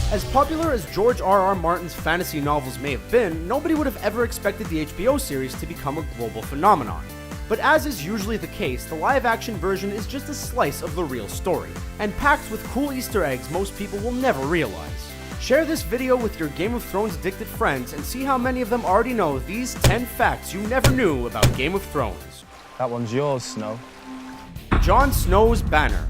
As popular as George R.R. Martin's fantasy novels may have been, nobody would have ever expected the HBO series to become a global phenomenon. But as is usually the case, the live-action version is just a slice of the real story, and packed with cool Easter eggs most people will never realize. Share this video with your Game of Thrones addicted friends and see how many of them already know these 10 facts you never knew about Game of Thrones. That one's yours, Snow. Jon Snow's banner.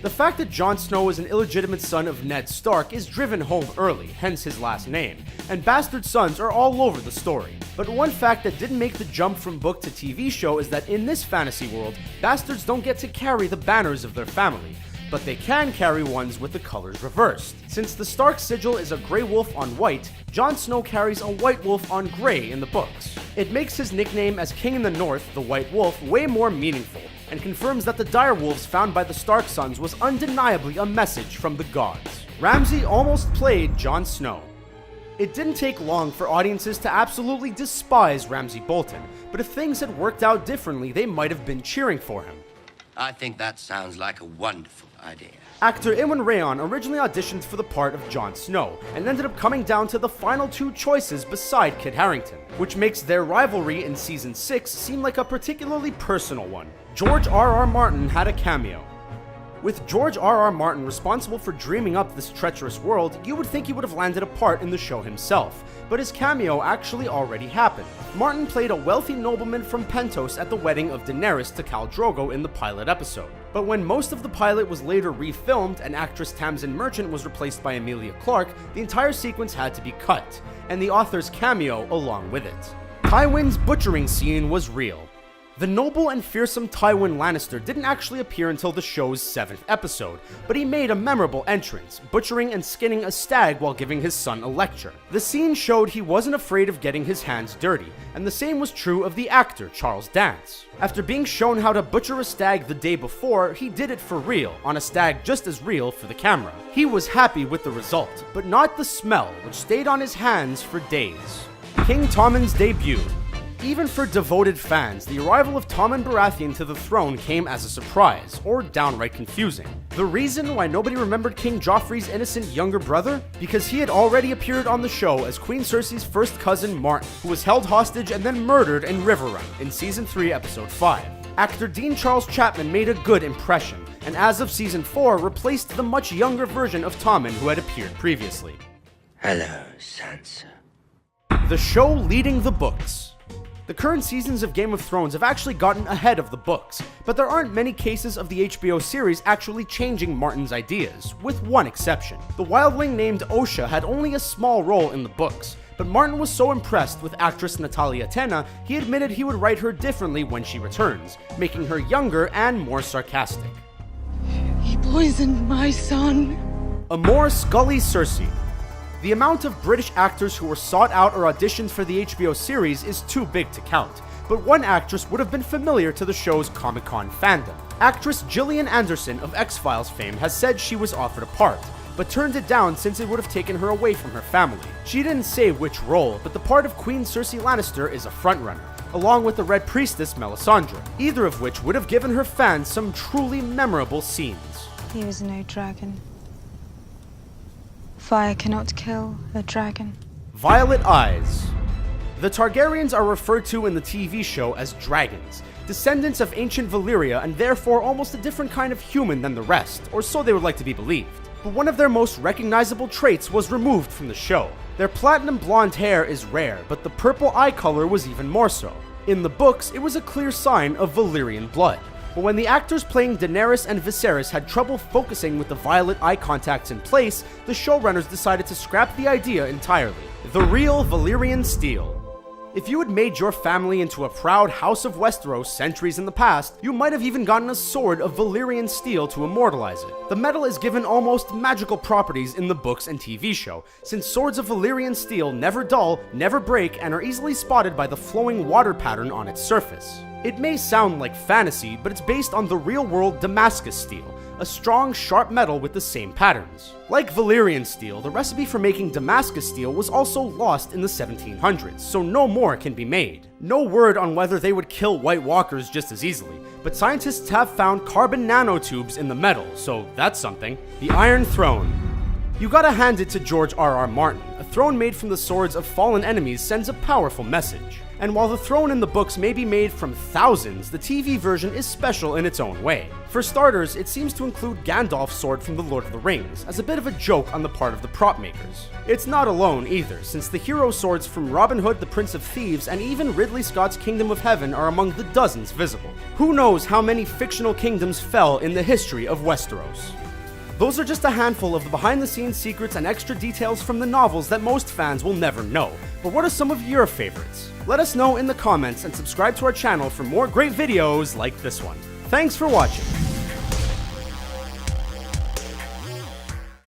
The fact that Jon Snow is an illegitimate son of Ned Stark is driven home early, hence his last name, and bastard sons are all over the story. But one fact that didn't make the jump from book to TV show is that in this fantasy world, bastards don't get to carry the banners of their family, but they can carry ones with the colors reversed. Since the Stark sigil is a grey wolf on white, Jon Snow carries a white wolf on grey in the books. It makes his nickname as King in the North, the White Wolf, way more meaningful, and confirms that the direwolves found by the Stark sons was undeniably a message from the gods. Ramsay almost played Jon Snow. It didn't take long for audiences to absolutely despise Ramsay Bolton, but if things had worked out differently, they might have been cheering for him. I think that sounds like a wonderful idea. Actor Iwan Rheon originally auditioned for the part of Jon Snow, and ended up coming down to the final two choices beside Kit Harington, which makes their rivalry in Season 6 seem like a particularly personal one. George R.R. Martin had a cameo. With George R.R. Martin responsible for dreaming up this treacherous world, you would think he would have landed a part in the show himself, but his cameo actually already happened. Martin played a wealthy nobleman from Pentos at the wedding of Daenerys to Khal Drogo in the pilot episode. But when most of the pilot was later refilmed and actress Tamsin Merchant was replaced by Emilia Clarke, the entire sequence had to be cut, and the author's cameo along with it. Tywin's butchering scene was real. The noble and fearsome Tywin Lannister didn't actually appear until the show's 7th episode, but he made a memorable entrance, butchering and skinning a stag while giving his son a lecture. The scene showed he wasn't afraid of getting his hands dirty, and the same was true of the actor Charles Dance. After being shown how to butcher a stag the day before, he did it for real, on a stag just as real for the camera. He was happy with the result, but not the smell, which stayed on his hands for days. King Tommen's debut. Even for devoted fans, the arrival of Tommen Baratheon to the throne came as a surprise, or downright confusing. The reason why nobody remembered King Joffrey's innocent younger brother? Because he had already appeared on the show as Queen Cersei's first cousin Martin, who was held hostage and then murdered in Riverrun in Season 3, Episode 5. Actor Dean Charles Chapman made a good impression, and as of Season 4, replaced the much younger version of Tommen who had appeared previously. Hello, Sansa. The show leading the books. The current seasons of Game of Thrones have actually gotten ahead of the books, but there aren't many cases of the HBO series actually changing Martin's ideas, with one exception. The wildling named Osha had only a small role in the books, but Martin was so impressed with actress Natalia Tena, he admitted he would write her differently when she returns, making her younger and more sarcastic. He poisoned my son. A more Scully Cersei. The amount of British actors who were sought out or auditioned for the HBO series is too big to count, but one actress would have been familiar to the show's Comic-Con fandom. Actress Gillian Anderson of X-Files fame has said she was offered a part, but turned it down since it would have taken her away from her family. She didn't say which role, but the part of Queen Cersei Lannister is a frontrunner, along with the Red Priestess Melisandre, either of which would have given her fans some truly memorable scenes. He was no dragon. Fire cannot kill a dragon. Violet Eyes. The Targaryens are referred to in the TV show as dragons, descendants of ancient Valyria and therefore almost a different kind of human than the rest, or so they would like to be believed. But one of their most recognizable traits was removed from the show. Their platinum blonde hair is rare, but the purple eye color was even more so. In the books, it was a clear sign of Valyrian blood. But when the actors playing Daenerys and Viserys had trouble focusing with the violet eye contacts in place, the showrunners decided to scrap the idea entirely. The real Valyrian steel. If you had made your family into a proud House of Westeros centuries in the past, you might have even gotten a sword of Valyrian steel to immortalize it. The metal is given almost magical properties in the books and TV show, since swords of Valyrian steel never dull, never break, and are easily spotted by the flowing water pattern on its surface. It may sound like fantasy, but it's based on the real-world Damascus steel, a strong, sharp metal with the same patterns. Like Valyrian steel, the recipe for making Damascus steel was also lost in the 1700s, so no more can be made. No word on whether they would kill White Walkers just as easily, but scientists have found carbon nanotubes in the metal, so that's something. The Iron Throne. You gotta hand it to George R.R. Martin. A throne made from the swords of fallen enemies sends a powerful message. And while the throne in the books may be made from thousands, the TV version is special in its own way. For starters, it seems to include Gandalf's sword from The Lord of the Rings, as a bit of a joke on the part of the prop makers. It's not alone either, since the hero swords from Robin Hood, the Prince of Thieves, and even Ridley Scott's Kingdom of Heaven are among the dozens visible. Who knows how many fictional kingdoms fell in the history of Westeros? Those are just a handful of the behind-the-scenes secrets and extra details from the novels that most fans will never know. But what are some of your favorites? Let us know in the comments and subscribe to our channel for more great videos like this one. Thanks for watching.